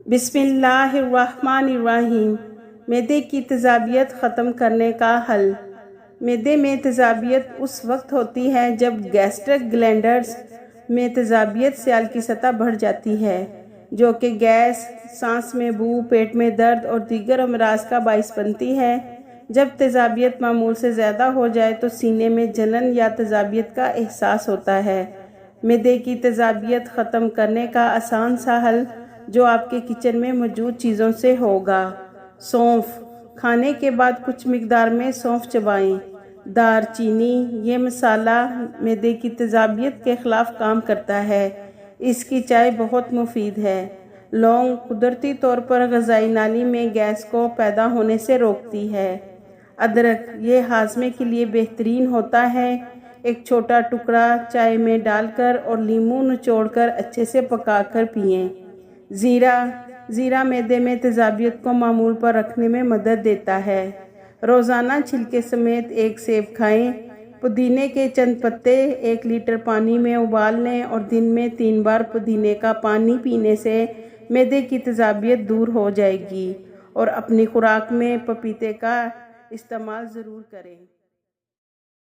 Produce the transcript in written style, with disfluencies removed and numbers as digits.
بسم اللہ الرحمن الرحیم۔ معدے کی تیزابیت ختم کرنے کا حل۔ معدے میں تیزابیت اس وقت ہوتی ہے جب گیسٹرک گلینڈرز میں تیزابیت سیال کی سطح بڑھ جاتی ہے، جو کہ گیس، سانس میں بو، پیٹ میں درد اور دیگر امراض کا باعث بنتی ہے۔ جب تیزابیت معمول سے زیادہ ہو جائے تو سینے میں جلن یا تیزابیت کا احساس ہوتا ہے۔ معدے کی تیزابیت ختم کرنے کا آسان سا حل جو آپ کے کچن میں موجود چیزوں سے ہوگا۔ سونف۔ کھانے کے بعد کچھ مقدار میں سونف چبائیں۔ دار چینی۔ یہ مسالہ معدے کی تیزابیت کے خلاف کام کرتا ہے۔ اس کی چائے بہت مفید ہے۔ لونگ قدرتی طور پر غذائی نالی میں گیس کو پیدا ہونے سے روکتی ہے۔ ادرک۔ یہ ہاضمے کے لیے بہترین ہوتا ہے۔ ایک چھوٹا ٹکڑا چائے میں ڈال کر اور لیموں نچوڑ کر اچھے سے پکا کر پئیں۔ زیرہ۔ زیرہ معدے میں تیزابیت کو معمول پر رکھنے میں مدد دیتا ہے۔ روزانہ چھلکے سمیت ایک سیب کھائیں۔ پودینے کے چند پتے 1 لیٹر پانی میں ابال لیں اور دن میں 3 بار پودینے کا پانی پینے سے معدے کی تیزابیت دور ہو جائے گی، اور اپنی خوراک میں پپیتے کا استعمال ضرور کریں۔